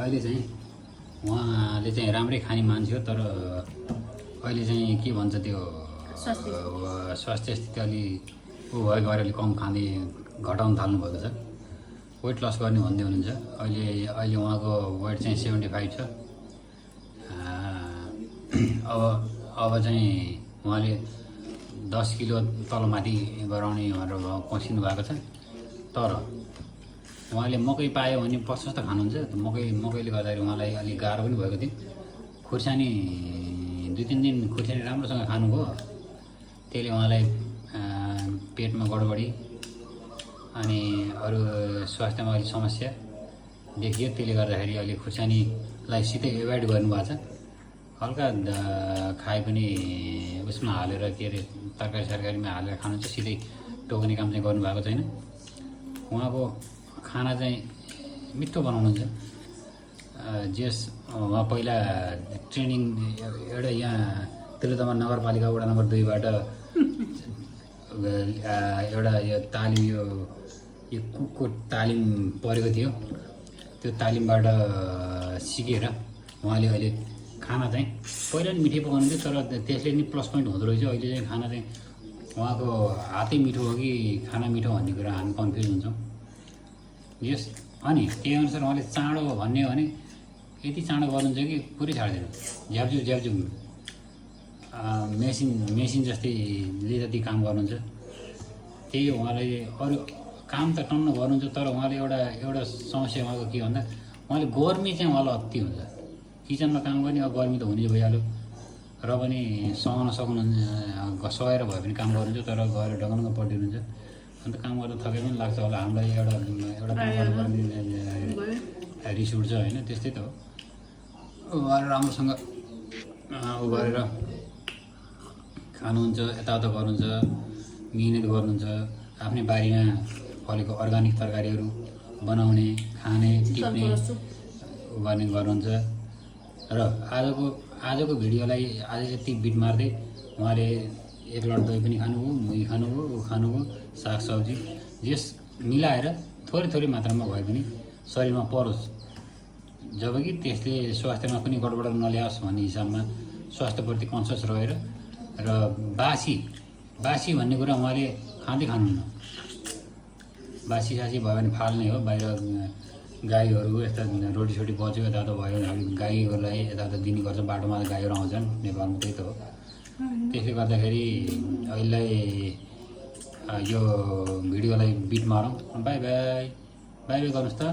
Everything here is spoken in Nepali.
अहिले चाहिँ उहाँले चाहिँ राम्रै खाने मान्छे हो, तर अहिले चाहिँ के भन्छ त्यो स्वास्थ्य स्थिति अलि ऊ भएको भएर अलिक कम खाँदै घटाउन थाल्नुभएको छ। वेट लस गर्ने भन्दै हुनुहुन्छ। अहिले उहाँको वेट चाहिँ 75 छ। अब चाहिँ उहाँले 10 किलो तलमाथि गराउने भनेर पसिनु भएको छ। तर उहाँले मकै पायो भने प्रशस्त खानुहुन्छ। मकैले गर्दाखेरि उहाँलाई अलिक गाह्रो पनि भएको थियो। खुर्सानी 2-3 दिन खुर्सानी राम्रोसँग खानुभयो, त्यसले उहाँलाई पेटमा गडबडी अनि अरू स्वास्थ्यमा अलिक समस्या देखियो। त्यसले गर्दाखेरि अहिले खुर्सानीलाई सिधै एभोइड गर्नुभएको छ। हल्का खाए पनि उसमा हालेर के अरे तरकारी सरकारीमा हालेर खानु चाहिँ सिधै टोक्ने काम चाहिँ गर्नुभएको छैन। उहाँको खाना चाहिँ मिठो बनाउनुहुन्छ। जस उहाँ पहिला ट्रेनिङ एउटा यहाँ तिलोत्तमा नगरपालिका वडा नम्बर 2बाट एउटा यो तालिम यो कुकको तालिम परेको थियो। त्यो तालिमबाट सिकेर उहाँले अहिले खाना चाहिँ पहिला नि मिठै पकाउनुहुन्थ्यो, तर त्यसले नि प्लस पोइन्ट हुँदो रहेछ। अहिले चाहिँ खाना चाहिँ उहाँको हातै मिठो हो कि खाना मिठो भन्ने कुरा हामी कन्फ्युज हुन्छौँ। यस अनि त्यही अनुसार उहाँले चाँडो भन्ने हो भने यति चाँडो गर्नुहुन्छ कि पुरै छाड्दैन। झ्याप्झु मेसिन जस्तैले जति काम गर्नुहुन्छ त्यही उहाँलाई। अरू काम त टन्न गर्नुहुन्छ, तर उहाँले एउटा समस्या उहाँको के भन्दा उहाँले गर्मी चाहिँ उहाँलाई अति हुन्छ। किचनमा काम गर्ने अब गर्मी त हुने भइहाल्यो, र पनि सहन सक्नुहुन्छ, सहेर भए पनि काम गर्नुहुन्छ, तर गएर ढङ्गसँग पल्टिनुहुन्छ। अन्त काम गर्दा थकै पनि लाग्छ होला। हामीलाई एउटा काम गर्नुपर्ने रिस उठ्छ होइन, त्यस्तै त हो। उहाँहरू राम्रोसँग उ गरेर खानुहुन्छ, यताउता गर्नुहुन्छ, मिहिनेत गर्नुहुन्छ। आफ्नै बारीमा फलेको अर्ग्यानिक तरकारीहरू बनाउने, खाने, टिप्ने गर्ने गर्नुहुन्छ। र आजको भिडियोलाई आज यति बिट मार्दै उहाँले 1 लट दही पनि खानुभयो, मुही खानुभयो, सागसब्जी यस मिलाएर थोरै मात्रामा भए पनि शरीरमा परोस्, जबकि त्यसले स्वास्थ्यमा पनि गडबड नल्याओस् भन्ने हिसाबमा स्वास्थ्यप्रति कन्सियस रहेर। र बासी भन्ने कुरा उहाँले खानुहुन्न। बासी भयो भने फाल्ने हो। बाहिर गाईहरू यस्ता रोटीसोटी बच्यो यताउता भयो भने गाईहरूलाई यताउता दिने गर्छ। बाटोमा गाईहरू आउँछन्, नेपालमा त्यही त हो। त्यसले गर्दाखेरि अहिले यो भिडियोलाई बिट मारौँ। बाई बाई गर्नुहोस् त।